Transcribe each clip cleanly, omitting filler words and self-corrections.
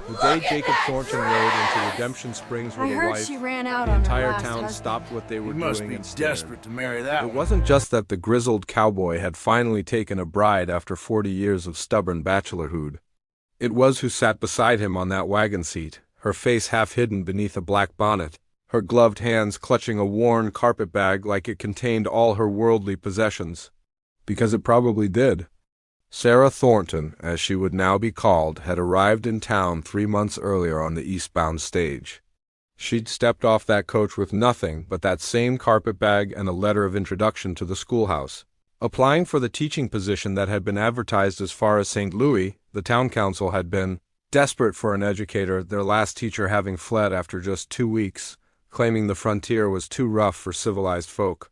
The day Jacob Thornton rode into Redemption Springs with I a heard wife, she ran out the on her entire last town husband. stopped what they were You must doing be and stared. desperate to marry that It one. wasn't just that the grizzled cowboy had finally taken a bride after 40 years of stubborn bachelorhood. It was who sat beside him on that wagon seat, her face half hidden beneath a black bonnet, her gloved hands clutching a worn carpet bag like it contained all her worldly possessions. Because it probably did. Sarah Thornton, as she would now be called, had arrived in town 3 months earlier on the eastbound stage. She'd stepped off that coach with nothing but that same carpet bag and a letter of introduction to the schoolhouse. Applying for the teaching position that had been advertised as far as St. Louis, the town council had been desperate for an educator, their last teacher having fled after just 2 weeks, claiming the frontier was too rough for civilized folk.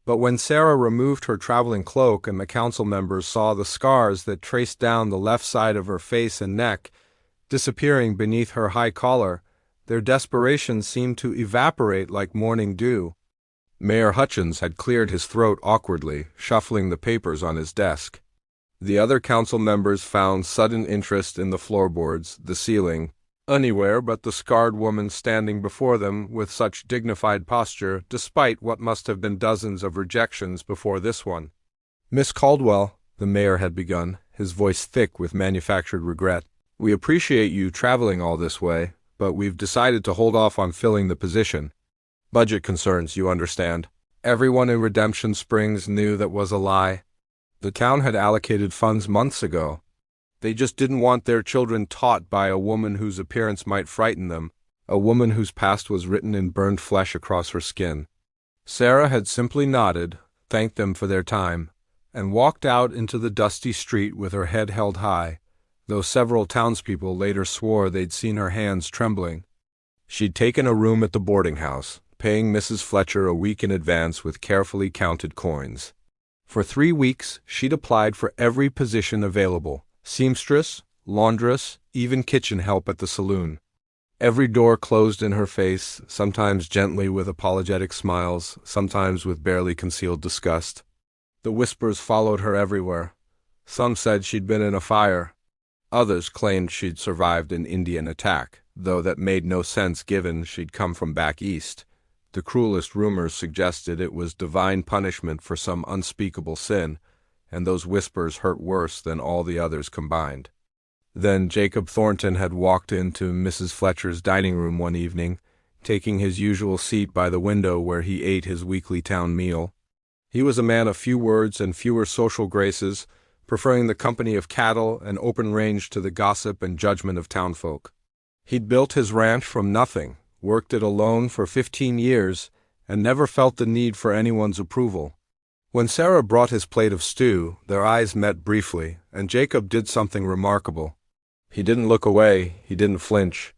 But when Sarah removed her traveling cloak and the council members saw the scars that traced down the left side of her face and neck, disappearing beneath her high collar, their desperation seemed to evaporate like morning dew. Mayor Hutchins had cleared his throat awkwardly, shuffling the papers on his desk. The other council members found sudden interest in the floorboards, the ceiling, anywhere but the scarred woman standing before them with such dignified posture, despite what must have been dozens of rejections before this one. "Miss Caldwell," the mayor had begun, his voice thick with manufactured regret, "we appreciate you traveling all this way, but we've decided to hold off on filling the position. Budget concerns, you understand." Everyone in Redemption Springs knew that was a lie. The town had allocated funds months ago. They just didn't want their children taught by a woman whose appearance might frighten them, a woman whose past was written in burned flesh across her skin. Sarah had simply nodded, thanked them for their time, and walked out into the dusty street with her head held high, though several townspeople later swore they'd seen her hands trembling. She'd taken a room at the boarding house, paying Mrs. Fletcher a week in advance with carefully counted coins. For 3 weeks, she'd applied for every position available: seamstress, laundress, even kitchen help at the saloon. Every door closed in her face, sometimes gently with apologetic smiles, sometimes with barely concealed disgust. The whispers followed her everywhere. Some said she'd been in a fire. Others claimed she'd survived an Indian attack, though that made no sense given she'd come from back east. The cruelest rumors suggested it was divine punishment for some unspeakable sin, and those whispers hurt worse than all the others combined. Then Jacob Thornton had walked into Mrs. Fletcher's dining room one evening, taking his usual seat by the window where he ate his weekly town meal. He was a man of few words and fewer social graces, preferring the company of cattle and open range to the gossip and judgment of townfolk. He'd built his ranch from nothing, worked it alone for 15 years, and never felt the need for anyone's approval. When Sarah brought his plate of stew, their eyes met briefly, and Jacob did something remarkable. He didn't look away, he didn't flinch.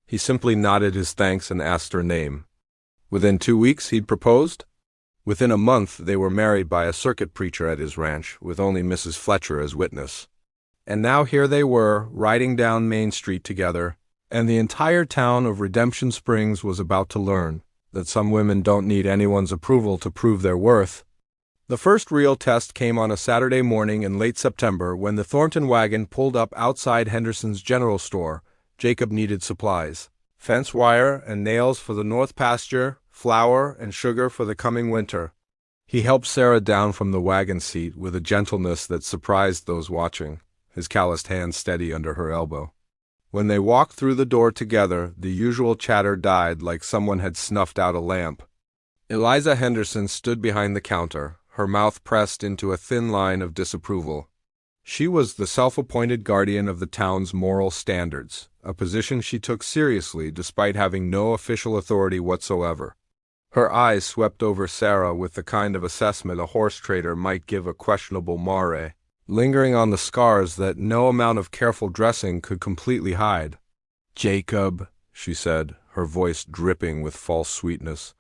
He simply nodded his thanks and asked her name. Within 2 weeks, he'd proposed. Within a month, they were married by a circuit preacher at his ranch, with only Mrs. Fletcher as witness. And now here they were, riding down Main Street together, and the entire town of Redemption Springs was about to learn that some women don't need anyone's approval to prove their worth. The first real test came on a Saturday morning in late September when the Thornton wagon pulled up outside Henderson's general store. Jacob needed supplies: fence wire and nails for the north pasture, flour and sugar for the coming winter. He helped Sarah down from the wagon seat with a gentleness that surprised those watching, his calloused hand steady under her elbow. When they walked through the door together, the usual chatter died like someone had snuffed out a lamp. Eliza Henderson stood behind the counter, her mouth pressed into a thin line of disapproval. She was the self-appointed guardian of the town's moral standards, a position she took seriously despite having no official authority whatsoever. Her eyes swept over Sarah with the kind of assessment a horse trader might give a questionable mare, lingering on the scars that no amount of careful dressing could completely hide. "Jacob," she said, her voice dripping with false sweetness,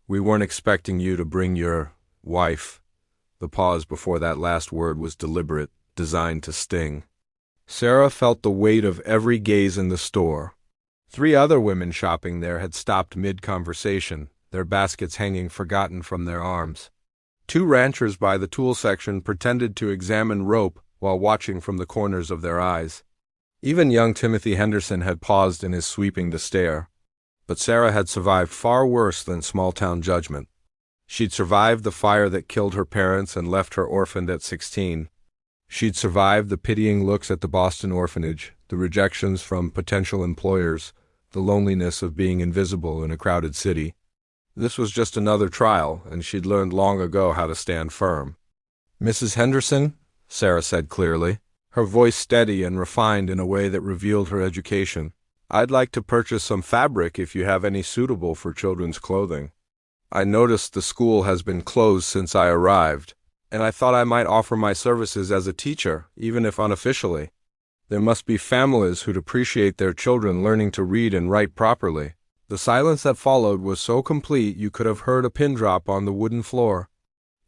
"we weren't expecting you to bring your wife." The pause before that last word was deliberate, designed to sting. Sarah felt the weight of every gaze in the store. 3 other women shopping there had stopped mid-conversation, their baskets hanging forgotten from their arms. 2 ranchers by the tool section pretended to examine rope while watching from the corners of their eyes. Even young Timothy Henderson had paused in his sweeping to stare. But Sarah had survived far worse than small-town judgment. She'd survived the fire that killed her parents and left her orphaned at 16. She'd survived the pitying looks at the Boston orphanage, the rejections from potential employers, the loneliness of being invisible in a crowded city. This was just another trial, and she'd learned long ago how to stand firm. "Mrs. Henderson," Sarah said clearly, her voice steady and refined in a way that revealed her education, "I'd like to purchase some fabric if you have any suitable for children's clothing. I noticed the school has been closed since I arrived, and I thought I might offer my services as a teacher, even if unofficially. There must be families who'd appreciate their children learning to read and write properly." The silence that followed was so complete you could have heard a pin drop on the wooden floor.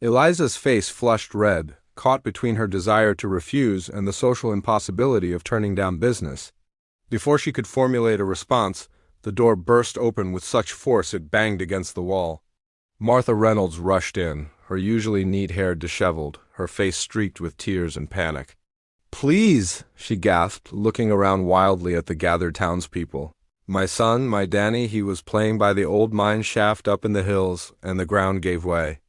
Eliza's face flushed red, caught between her desire to refuse and the social impossibility of turning down business. Before she could formulate a response, the door burst open with such force it banged against the wall. Martha Reynolds rushed in, her usually neat hair disheveled, her face streaked with tears and panic. "Please," she gasped, looking around wildly at the gathered townspeople. "My son, my Danny, he was playing by the old mine shaft up in the hills, and the ground gave way.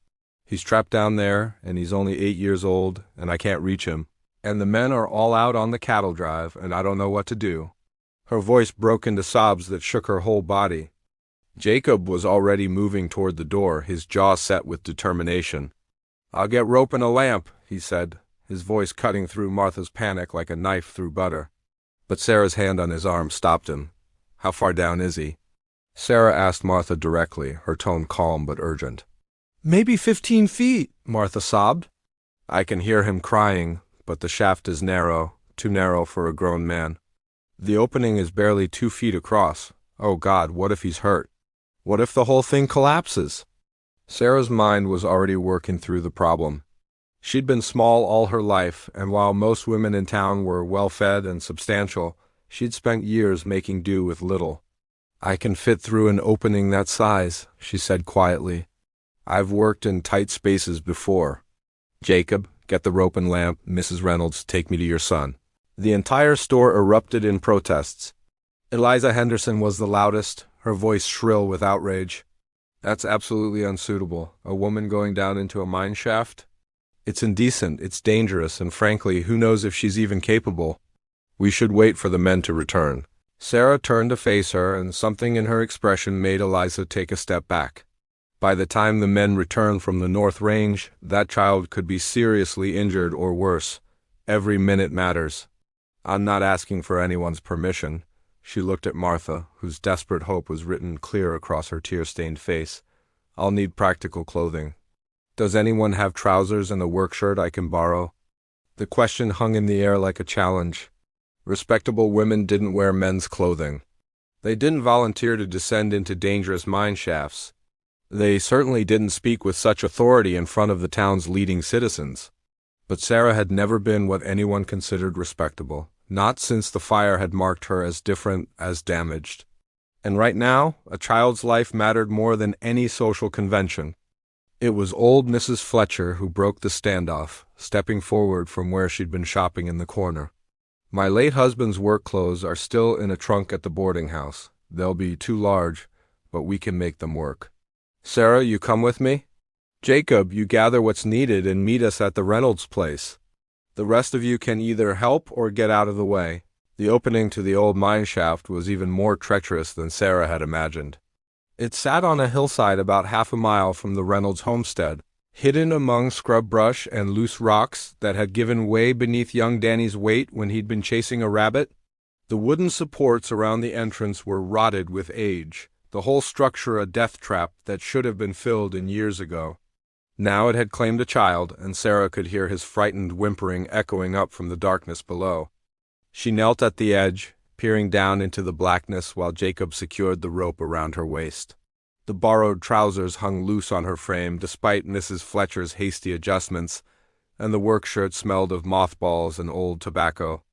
He's trapped down there, and he's only 8 years old, and I can't reach him. And the men are all out on the cattle drive, and I don't know what to do." Her voice broke into sobs that shook her whole body. Jacob was already moving toward the door, his jaw set with determination. "I'll get rope and a lamp," he said, his voice cutting through Martha's panic like a knife through butter. But Sarah's hand on his arm stopped him. "How far down is he?" Sarah asked Martha directly, her tone calm but urgent. "Maybe 15 feet, Martha sobbed. "I can hear him crying, but the shaft is narrow, too narrow for a grown man. The opening is barely 2 feet across. Oh God, what if he's hurt? What if the whole thing collapses?" Sarah's mind was already working through the problem. She'd been small all her life, and while most women in town were well-fed and substantial, she'd spent years making do with little. "I can fit through an opening that size," she said quietly. "I've worked in tight spaces before. Jacob, get the rope and lamp. Mrs. Reynolds, take me to your son." The entire store erupted in protests. Eliza Henderson was the loudest, her voice shrill with outrage. "That's absolutely unsuitable. A woman going down into a mine shaft? It's indecent, it's dangerous, and frankly, who knows if she's even capable. We should wait for the men to return." Sarah turned to face her, and something in her expression made Eliza take a step back. By the time the men returned from the North Range, that child could be seriously injured or worse. Every minute matters. "I'm not asking for anyone's permission." She looked at Martha, whose desperate hope was written clear across her tear-stained face. "I'll need practical clothing. Does anyone have trousers and a work shirt I can borrow?" The question hung in the air like a challenge. Respectable women didn't wear men's clothing. They didn't volunteer to descend into dangerous mine shafts. They certainly didn't speak with such authority in front of the town's leading citizens. But Sarah had never been what anyone considered respectable, not since the fire had marked her as different, as damaged. And right now, a child's life mattered more than any social convention. It was old Mrs. Fletcher who broke the standoff, stepping forward from where she'd been shopping in the corner. "My late husband's work clothes are still in a trunk at the boarding house. They'll be too large, but we can make them work. Sarah, you come with me? Jacob, you gather what's needed and meet us at the Reynolds place. The rest of you can either help or get out of the way." The opening to the old mine shaft was even more treacherous than Sarah had imagined. It sat on a hillside about half a mile from the Reynolds homestead, hidden among scrub brush and loose rocks that had given way beneath young Danny's weight when he'd been chasing a rabbit. The wooden supports around the entrance were rotted with age, the whole structure a death trap that should have been filled in years ago. Now it had claimed a child, and Sarah could hear his frightened whimpering echoing up from the darkness below. She knelt at the edge, peering down into the blackness while Jacob secured the rope around her waist. The borrowed trousers hung loose on her frame despite Mrs. Fletcher's hasty adjustments, and the work shirt smelled of mothballs and old tobacco.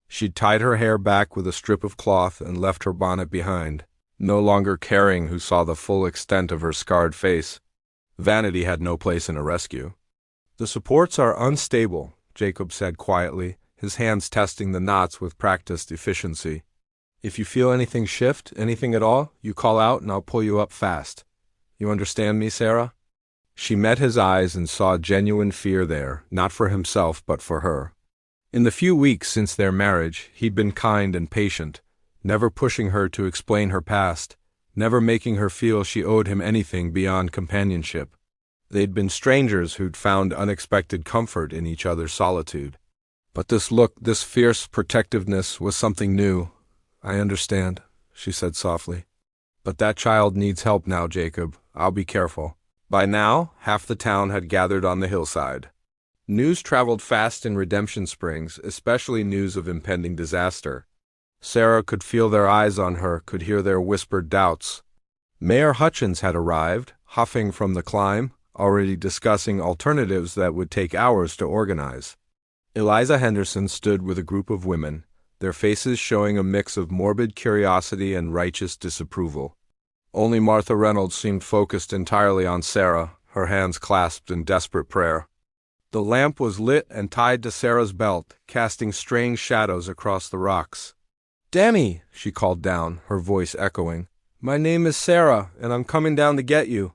She'd tied her hair back with a strip of cloth and left her bonnet behind, no longer caring who saw the full extent of her scarred face. Vanity had no place in a rescue. "The supports are unstable," Jacob said quietly, his hands testing the knots with practiced efficiency. "If you feel anything shift, anything at all, you call out and I'll pull you up fast. You understand me, Sarah?" She met his eyes and saw genuine fear there, not for himself but for her. In the few weeks since their marriage, he'd been kind and patient, never pushing her to explain her past, never making her feel she owed him anything beyond companionship. They'd been strangers who'd found unexpected comfort in each other's solitude. But this look, this fierce protectiveness, was something new. "I understand," she said softly. "But that child needs help now, Jacob. I'll be careful." By now, half the town had gathered on the hillside. News traveled fast in Redemption Springs, especially news of impending disaster. Sarah could feel their eyes on her, could hear their whispered doubts. Mayor Hutchins had arrived, huffing from the climb, already discussing alternatives that would take hours to organize. Eliza Henderson stood with a group of women, their faces showing a mix of morbid curiosity and righteous disapproval. Only Martha Reynolds seemed focused entirely on Sarah, her hands clasped in desperate prayer. The lamp was lit and tied to Sarah's belt, casting strange shadows across the rocks. "Danny," she called down, her voice echoing. "My name is Sarah, and I'm coming down to get you."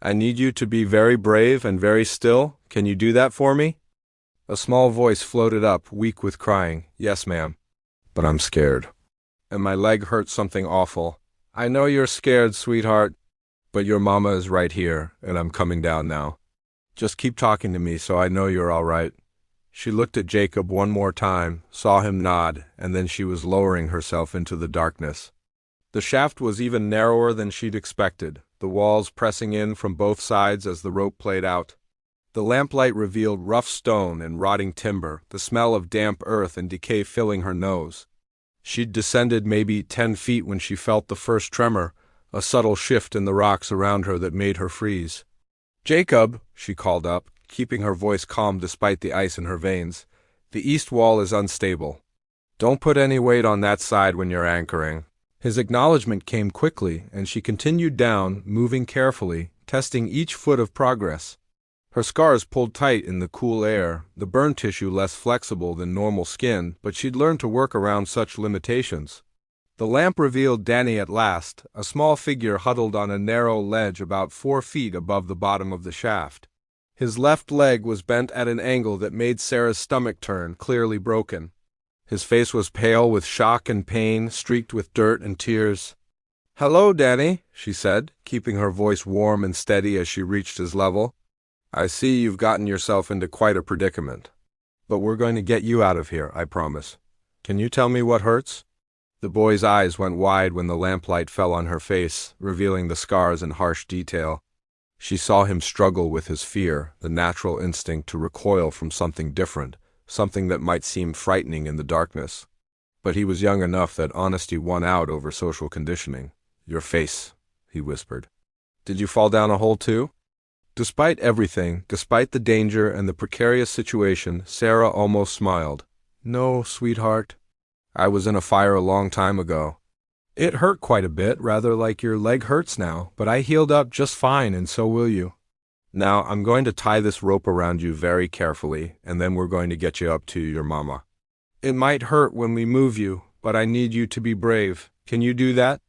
"I need you to be very brave and very still. Can you do that for me?" A small voice floated up, weak with crying. "Yes, ma'am. But I'm scared. And my leg hurts something awful." "I know you're scared, sweetheart. But your mama is right here, and I'm coming down now. Just keep talking to me so I know you're all right." She looked at Jacob one more time, saw him nod, and then she was lowering herself into the darkness. The shaft was even narrower than she'd expected, the walls pressing in from both sides as the rope played out. The lamplight revealed rough stone and rotting timber, the smell of damp earth and decay filling her nose. She'd descended maybe 10 feet when she felt the first tremor, a subtle shift in the rocks around her that made her freeze. "Jacob," she called up, keeping her voice calm despite the ice in her veins, "the east wall is unstable. Don't put any weight on that side when you're anchoring." His acknowledgement came quickly, and she continued down, moving carefully, testing each foot of progress. Her scars pulled tight in the cool air, the burn tissue less flexible than normal skin, but she'd learned to work around such limitations. The lamp revealed Danny at last, a small figure huddled on a narrow ledge about 4 feet above the bottom of the shaft. His left leg was bent at an angle that made Sarah's stomach turn, clearly broken. His face was pale with shock and pain, streaked with dirt and tears. "Hello, Danny," she said, keeping her voice warm and steady as she reached his level. "I see you've gotten yourself into quite a predicament. But we're going to get you out of here, I promise. Can you tell me what hurts?" The boy's eyes went wide when the lamplight fell on her face, revealing the scars in harsh detail. She saw him struggle with his fear, the natural instinct to recoil from something different, something that might seem frightening in the darkness. But he was young enough that honesty won out over social conditioning. "Your face," he whispered. "Did you fall down a hole too?" Despite everything, despite the danger and the precarious situation, Sarah almost smiled. "No, sweetheart. I was in a fire a long time ago. It hurt quite a bit, rather like your leg hurts now, but I healed up just fine, and so will you. Now, I'm going to tie this rope around you very carefully, and then we're going to get you up to your mama. It might hurt when we move you, but I need you to be brave. Can you do that?"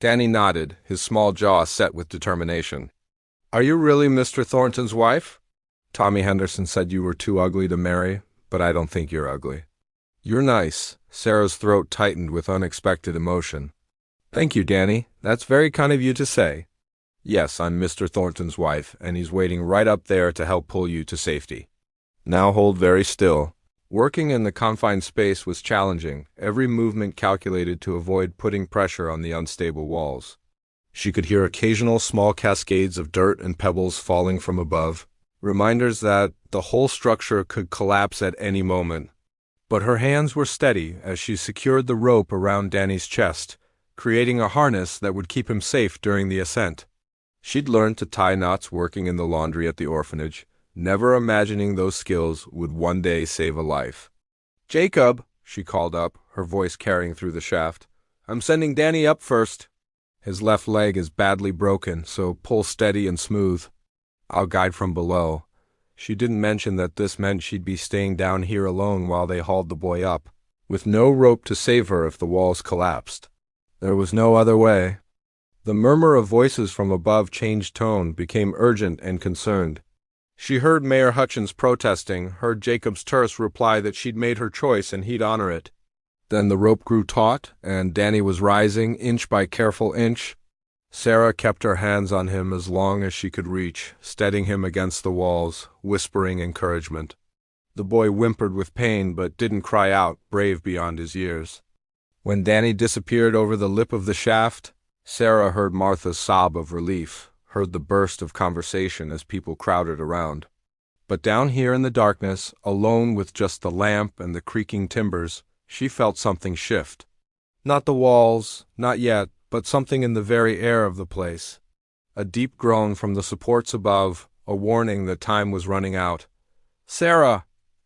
Danny nodded, his small jaw set with determination. "Are you really Mr. Thornton's wife? Tommy Henderson said you were too ugly to marry, but I don't think you're ugly." "You're nice." Sarah's throat tightened with unexpected emotion. "Thank you, Danny. That's very kind of you to say. Yes, I'm Mr. Thornton's wife, and he's waiting right up there to help pull you to safety. Now hold very still." Working in the confined space was challenging, every movement calculated to avoid putting pressure on the unstable walls. She could hear occasional small cascades of dirt and pebbles falling from above, reminders that the whole structure could collapse at any moment. But her hands were steady as she secured the rope around Danny's chest, creating a harness that would keep him safe during the ascent. She'd learned to tie knots working in the laundry at the orphanage, never imagining those skills would one day save a life. "Jacob," she called up, her voice carrying through the shaft, "I'm sending Danny up first. His left leg is badly broken, so pull steady and smooth. I'll guide from below. She didn't mention that this meant she'd be staying down here alone while they hauled the boy up, with no rope to save her if the walls collapsed. There was no other way. The murmur of voices from above changed tone, became urgent and concerned. She heard Mayor Hutchins protesting, heard Jacob's terse reply that she'd made her choice and he'd honor it. Then the rope grew taut, and Danny was rising, inch by careful inch. Sarah kept her hands on him as long as she could reach, steadying him against the walls, whispering encouragement. The boy whimpered with pain but didn't cry out, brave beyond his years. When Danny disappeared over the lip of the shaft, Sarah heard Martha's sob of relief, heard the burst of conversation as people crowded around. But down here in the darkness, alone with just the lamp and the creaking timbers, she felt something shift. Not the walls, not yet, but something in the very air of the place. A deep groan from the supports above, a warning that time was running out. "Sarah!"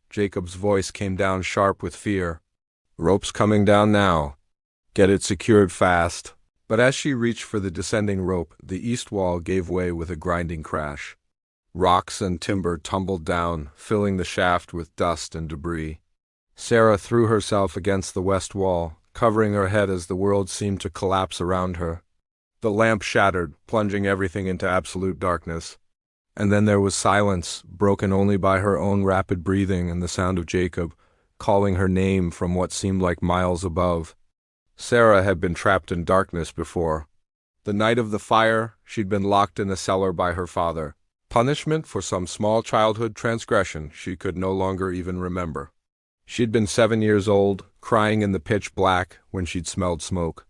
Jacob's voice came down sharp with fear. "Rope's coming down now. Get it secured fast." But as she reached for the descending rope, the east wall gave way with a grinding crash. Rocks and timber tumbled down, filling the shaft with dust and debris. Sarah threw herself against the west wall, covering her head as the world seemed to collapse around her. The lamp shattered, plunging everything into absolute darkness. And then there was silence, broken only by her own rapid breathing and the sound of Jacob, calling her name from what seemed like miles above. Sarah had been trapped in darkness before. The night of the fire, she'd been locked in a cellar by her father. Punishment for some small childhood transgression she could no longer even remember. She'd been 7 years old, crying in the pitch black when she'd smelled smoke.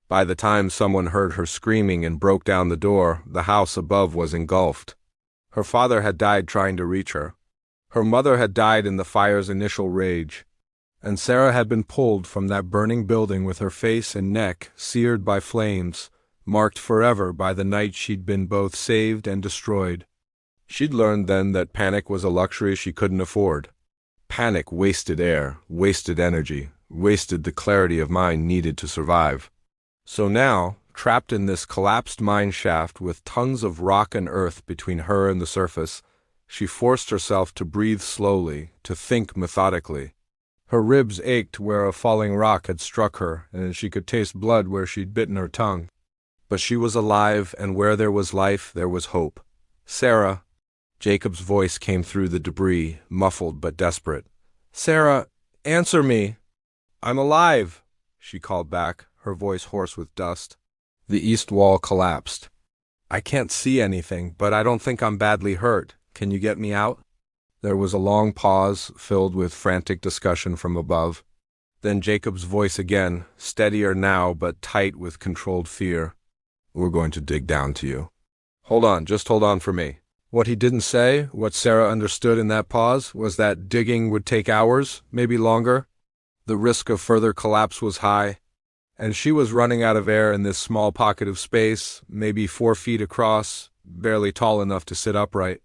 By the time someone heard her screaming and broke down the door, the house above was engulfed. Her father had died trying to reach her. Her mother had died in the fire's initial rage. And Sarah had been pulled from that burning building with her face and neck seared by flames, marked forever by the night she'd been both saved and destroyed. She'd learned then that panic was a luxury she couldn't afford. Panic wasted air, wasted energy, wasted the clarity of mind needed to survive. So now, trapped in this collapsed mine shaft with tons of rock and earth between her and the surface, she forced herself to breathe slowly, to think methodically. Her ribs ached where a falling rock had struck her, and she could taste blood where she'd bitten her tongue. But she was alive, and where there was life, there was hope. "Sarah!" Jacob's voice came through the debris, muffled but desperate. "Sarah, answer me!" "I'm alive," she called back, her voice hoarse with dust. The east wall collapsed. "I can't see anything, but I don't think I'm badly hurt. Can you get me out?" There was a long pause, filled with frantic discussion from above. Then Jacob's voice again, steadier now but tight with controlled fear. "We're going to dig down to you. Hold on, just hold on for me." What he didn't say, what Sarah understood in that pause, was that digging would take hours, maybe longer. The risk of further collapse was high, and she was running out of air in this small pocket of space, maybe 4 feet across, barely tall enough to sit upright.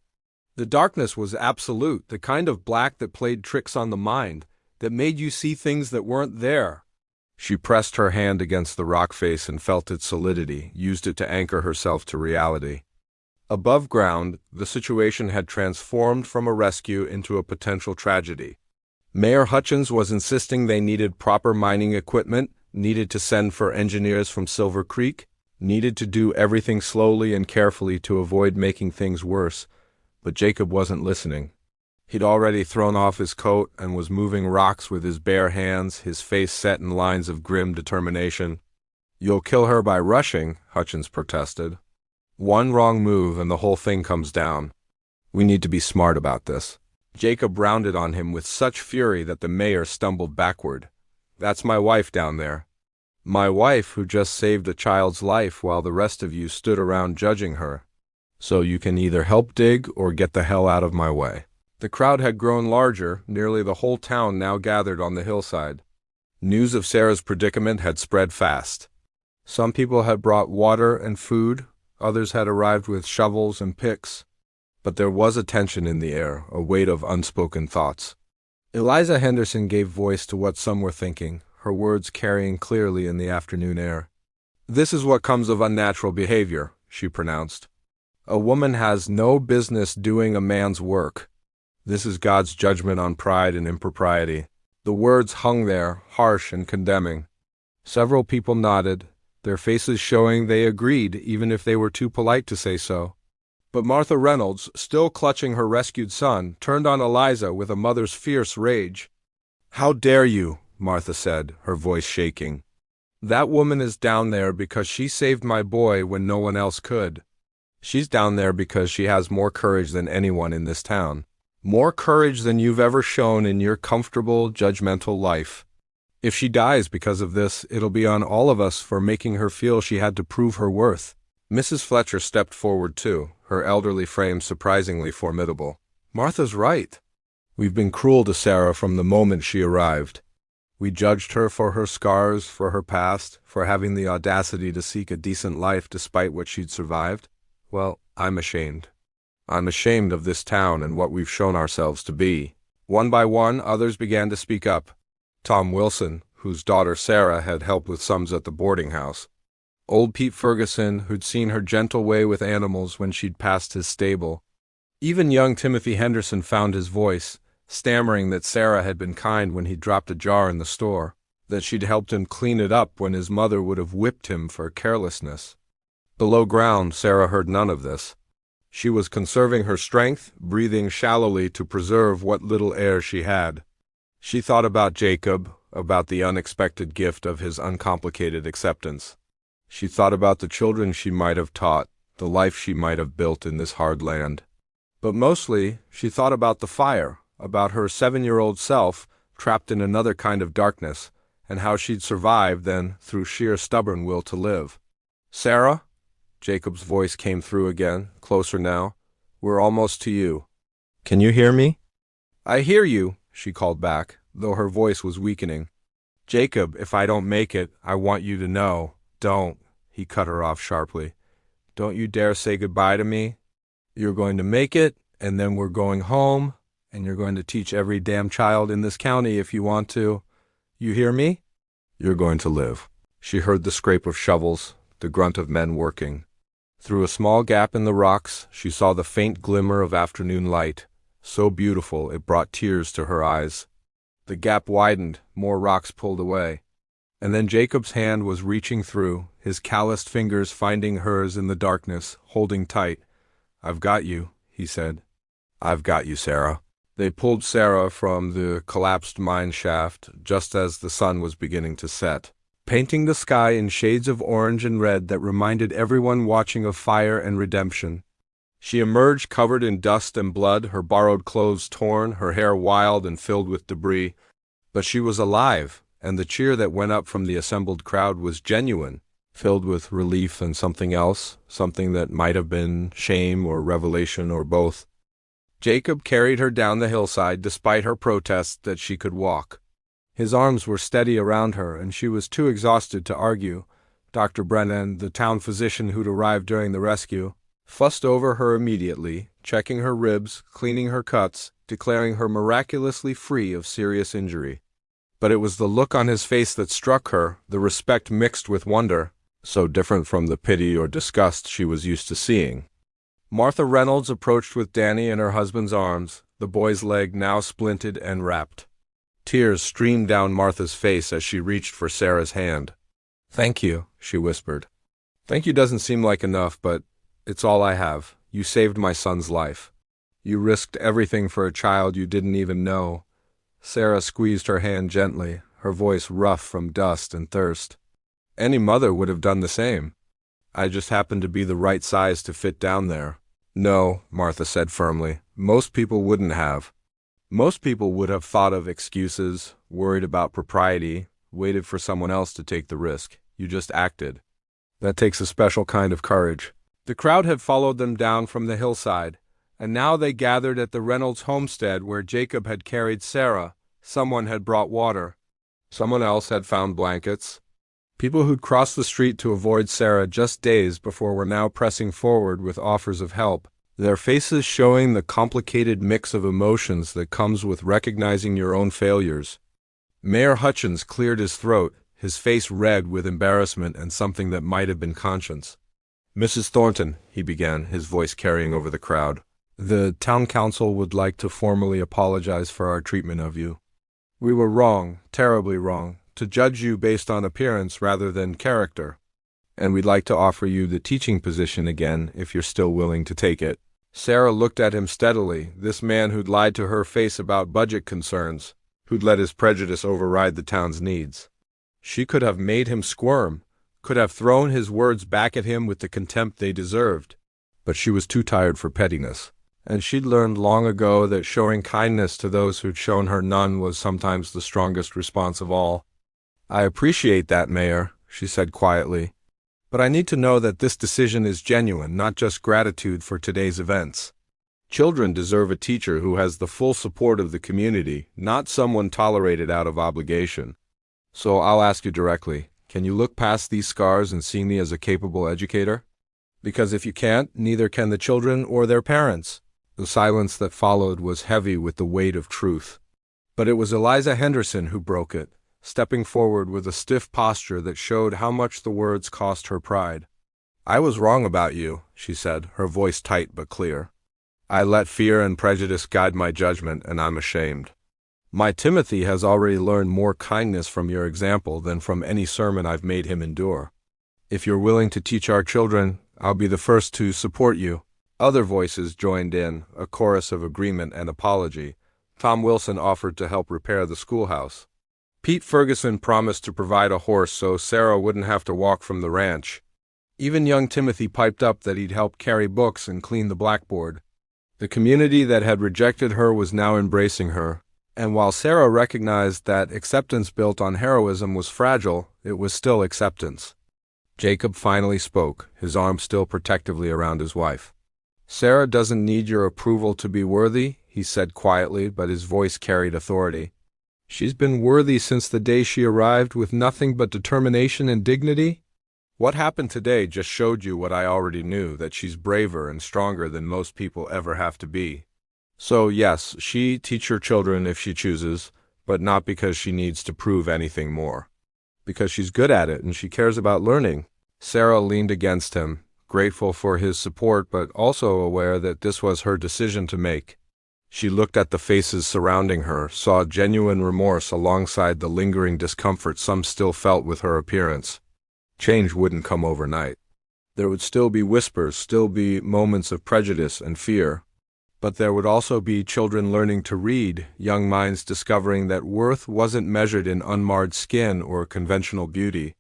The darkness was absolute, the kind of black that played tricks on the mind, that made you see things that weren't there. She pressed her hand against the rock face and felt its solidity, used it to anchor herself to reality. Above ground, the situation had transformed from a rescue into a potential tragedy. Mayor Hutchins was insisting they needed proper mining equipment, needed to send for engineers from Silver Creek, needed to do everything slowly and carefully to avoid making things worse. But Jacob wasn't listening. He'd already thrown off his coat and was moving rocks with his bare hands, his face set in lines of grim determination. "You'll kill her by rushing," Hutchins protested. "One wrong move and the whole thing comes down. We need to be smart about this." Jacob rounded on him with such fury that the mayor stumbled backward. "That's my wife down there. My wife who just saved a child's life while the rest of you stood around judging her. So you can either help dig or get the hell out of my way." The crowd had grown larger, nearly the whole town now gathered on the hillside. News of Sarah's predicament had spread fast. Some people had brought water and food, others had arrived with shovels and picks. But there was a tension in the air, a weight of unspoken thoughts. Eliza Henderson gave voice to what some were thinking, her words carrying clearly in the afternoon air. "This is what comes of unnatural behavior," she pronounced. "A woman has no business doing a man's work. This is God's judgment on pride and impropriety." The words hung there, harsh and condemning. Several people nodded, their faces showing they agreed even if they were too polite to say so. But Martha Reynolds, still clutching her rescued son, turned on Eliza with a mother's fierce rage. "How dare you?" Martha said, her voice shaking. "That woman is down there because she saved my boy when no one else could. She's down there because she has more courage than anyone in this town. More courage than you've ever shown in your comfortable, judgmental life. If she dies because of this, it'll be on all of us for making her feel she had to prove her worth." Mrs. Fletcher stepped forward too, her elderly frame surprisingly formidable. "Martha's right. We've been cruel to Sarah from the moment she arrived. We judged her for her scars, for her past, for having the audacity to seek a decent life despite what she'd survived. Well, I'm ashamed. I'm ashamed of this town and what we've shown ourselves to be." One by one, others began to speak up. Tom Wilson, whose daughter Sarah had helped with sums at the boarding house. Old Pete Ferguson, who'd seen her gentle way with animals when she'd passed his stable. Even young Timothy Henderson found his voice, stammering that Sarah had been kind when he dropped a jar in the store, that she'd helped him clean it up when his mother would have whipped him for carelessness. Below ground, Sarah heard none of this. She was conserving her strength, breathing shallowly to preserve what little air she had. She thought about Jacob, about the unexpected gift of his uncomplicated acceptance. She thought about the children she might have taught, the life she might have built in this hard land. But mostly, she thought about the fire, about her 7-year-old self trapped in another kind of darkness, and how she'd survived then through sheer stubborn will to live. "Sarah?" Jacob's voice came through again, closer now. "We're almost to you. Can you hear me?" "I hear you," she called back, though her voice was weakening. "Jacob, if I don't make it, I want you to know." "Don't," he cut her off sharply. "Don't you dare say goodbye to me. You're going to make it, and then we're going home, and you're going to teach every damn child in this county if you want to. You hear me? You're going to live." She heard the scrape of shovels, the grunt of men working. Through a small gap in the rocks, she saw the faint glimmer of afternoon light, so beautiful it brought tears to her eyes. The gap widened, more rocks pulled away. And then Jacob's hand was reaching through, his calloused fingers finding hers in the darkness, holding tight. "I've got you," he said. "I've got you, Sarah." They pulled Sarah from the collapsed mine shaft just as the sun was beginning to set, painting the sky in shades of orange and red that reminded everyone watching of fire and redemption. She emerged covered in dust and blood, her borrowed clothes torn, her hair wild and filled with debris. But she was alive, and the cheer that went up from the assembled crowd was genuine, filled with relief and something else, something that might have been shame or revelation or both. Jacob carried her down the hillside despite her protests that she could walk. His arms were steady around her, and she was too exhausted to argue. Dr. Brennan, the town physician who'd arrived during the rescue, fussed over her immediately, checking her ribs, cleaning her cuts, declaring her miraculously free of serious injury. But it was the look on his face that struck her, the respect mixed with wonder, so different from the pity or disgust she was used to seeing. Martha Reynolds approached with Danny in her husband's arms, the boy's leg now splinted and wrapped. Tears streamed down Martha's face as she reached for Sarah's hand. "Thank you," she whispered. "Thank you doesn't seem like enough, but it's all I have. You saved my son's life. You risked everything for a child you didn't even know." Sarah squeezed her hand gently, her voice rough from dust and thirst. "Any mother would have done the same. I just happened to be the right size to fit down there." "No," Martha said firmly, "most people wouldn't have. Most people would have thought of excuses, worried about propriety, waited for someone else to take the risk. You just acted. That takes a special kind of courage." The crowd had followed them down from the hillside, and now they gathered at the Reynolds homestead where Jacob had carried Sarah. Someone had brought water. Someone else had found blankets. People who'd crossed the street to avoid Sarah just days before were now pressing forward with offers of help, their faces showing the complicated mix of emotions that comes with recognizing your own failures. Mayor Hutchins cleared his throat, his face red with embarrassment and something that might have been conscience. "Mrs. Thornton," he began, his voice carrying over the crowd, The town council would like to formally apologize for our treatment of you. We were wrong, terribly wrong, to judge you based on appearance rather than character. And we'd like to offer you the teaching position again if you're still willing to take it. Sarah looked at him steadily, this man who'd lied to her face about budget concerns, who'd let his prejudice override the town's needs. She could have made him squirm, could have thrown his words back at him with the contempt they deserved. But she was too tired for pettiness, and she'd learned long ago that showing kindness to those who'd shown her none was sometimes the strongest response of all. I appreciate that, Mayor, she said quietly. But I need to know that this decision is genuine, not just gratitude for today's events. Children deserve a teacher who has the full support of the community, not someone tolerated out of obligation. So I'll ask you directly, can you look past these scars and see me as a capable educator? Because if you can't, neither can the children or their parents. The silence that followed was heavy with the weight of truth. But it was Eliza Henderson who broke it, stepping forward with a stiff posture that showed how much the words cost her pride. I was wrong about you, she said, her voice tight but clear. I let fear and prejudice guide my judgment, and I'm ashamed. My Timothy has already learned more kindness from your example than from any sermon I've made him endure. If you're willing to teach our children, I'll be the first to support you. Other voices joined in, a chorus of agreement and apology. Tom Wilson offered to help repair the schoolhouse. Pete Ferguson promised to provide a horse so Sarah wouldn't have to walk from the ranch. Even young Timothy piped up that he'd help carry books and clean the blackboard. The community that had rejected her was now embracing her, and while Sarah recognized that acceptance built on heroism was fragile, it was still acceptance. Jacob finally spoke, his arm still protectively around his wife. Sarah doesn't need your approval to be worthy, he said quietly, but his voice carried authority. She's been worthy since the day she arrived with nothing but determination and dignity. What happened today just showed you what I already knew, that she's braver and stronger than most people ever have to be. So yes, she teach her children if she chooses, but not because she needs to prove anything more. Because she's good at it and she cares about learning. Sarah leaned against him, grateful for his support but also aware that this was her decision to make. She looked at the faces surrounding her, saw genuine remorse alongside the lingering discomfort some still felt with her appearance. Change wouldn't come overnight. There would still be whispers, still be moments of prejudice and fear. But there would also be children learning to read, young minds discovering that worth wasn't measured in unmarred skin or conventional beauty.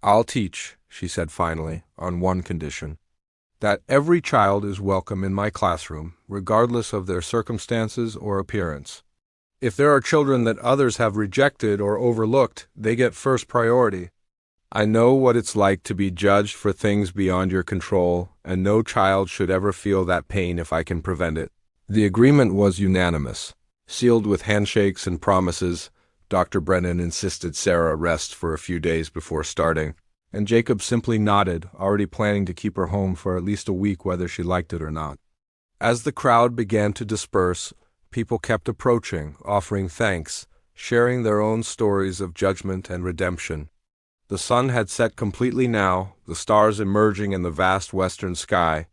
I'll teach, she said finally, on one condition. That every child is welcome in my classroom, regardless of their circumstances or appearance. If there are children that others have rejected or overlooked, they get first priority. I know what it's like to be judged for things beyond your control, and no child should ever feel that pain if I can prevent it. The agreement was unanimous. Sealed with handshakes and promises, Dr. Brennan insisted Sarah rest for a few days before starting. And Jacob simply nodded, already planning to keep her home for at least a week whether she liked it or not. As the crowd began to disperse, people kept approaching, offering thanks, sharing their own stories of judgment and redemption. The sun had set completely now, the stars emerging in the vast western sky.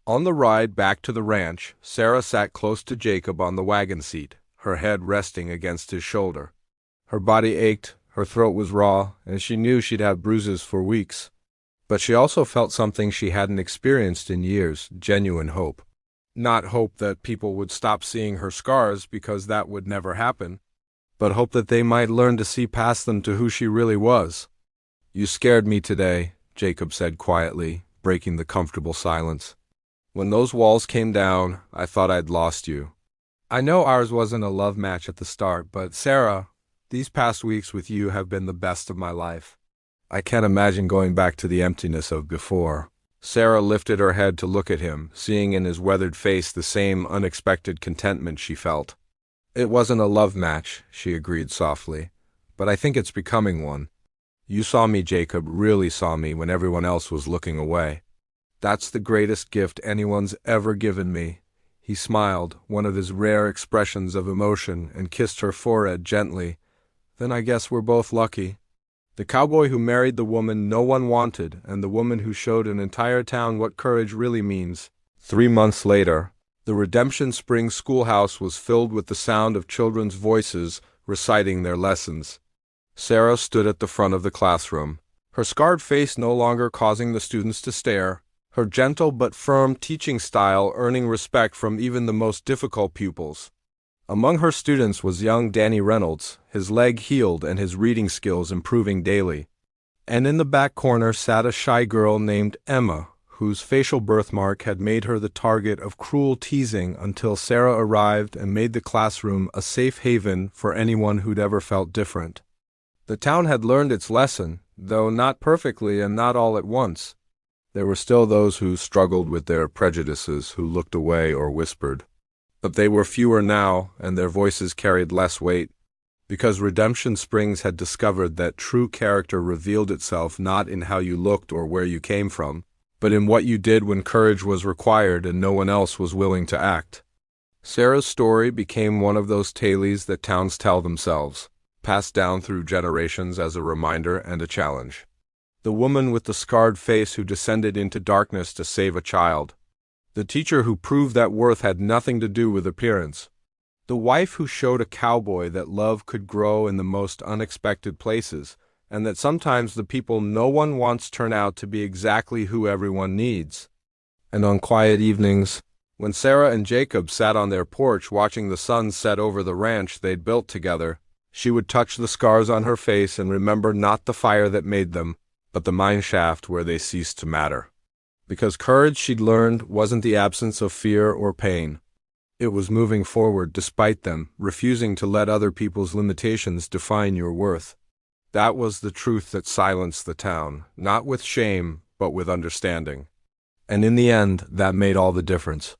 On the ride back to the ranch, Sarah sat close to Jacob on the wagon seat, her head resting against his shoulder. Her body ached. Her throat was raw, and she knew she'd have bruises for weeks. But she also felt something she hadn't experienced in years, genuine hope. Not hope that people would stop seeing her scars, because that would never happen, but hope that they might learn to see past them to who she really was. You scared me today, Jacob said quietly, breaking the comfortable silence. When those walls came down, I thought I'd lost you. I know ours wasn't a love match at the start, but Sarah, these past weeks with you have been the best of my life. I can't imagine going back to the emptiness of before. Sarah lifted her head to look at him, seeing in his weathered face the same unexpected contentment she felt. It wasn't a love match, she agreed softly, but I think it's becoming one. You saw me, Jacob, really saw me when everyone else was looking away. That's the greatest gift anyone's ever given me. He smiled, one of his rare expressions of emotion, and kissed her forehead gently. Then I guess we're both lucky. The cowboy who married the woman no one wanted, and the woman who showed an entire town what courage really means. 3 months later, The Redemption Springs schoolhouse was filled with the sound of children's voices reciting their lessons. Sarah stood at the front of the classroom, her scarred face no longer causing the students to stare, her gentle but firm teaching style earning respect from even the most difficult pupils. Among her students was young Danny Reynolds, his leg healed and his reading skills improving daily. And in the back corner sat a shy girl named Emma, whose facial birthmark had made her the target of cruel teasing until Sarah arrived and made the classroom a safe haven for anyone who'd ever felt different. The town had learned its lesson, though not perfectly and not all at once. There were still those who struggled with their prejudices, who looked away or whispered. But they were fewer now, and their voices carried less weight, because Redemption Springs had discovered that true character revealed itself not in how you looked or where you came from, but in what you did when courage was required and no one else was willing to act. Sarah's story became one of those tales that towns tell themselves, passed down through generations as a reminder and a challenge. The woman with the scarred face who descended into darkness to save a child. The teacher who proved that worth had nothing to do with appearance. The wife who showed a cowboy that love could grow in the most unexpected places, and that sometimes the people no one wants turn out to be exactly who everyone needs. And on quiet evenings, when Sarah and Jacob sat on their porch watching the sun set over the ranch they'd built together, she would touch the scars on her face and remember not the fire that made them, but the mine shaft where they ceased to matter. Because courage, she'd learned, wasn't the absence of fear or pain. It was moving forward despite them, refusing to let other people's limitations define your worth. That was the truth that silenced the town, not with shame, but with understanding. And in the end, that made all the difference.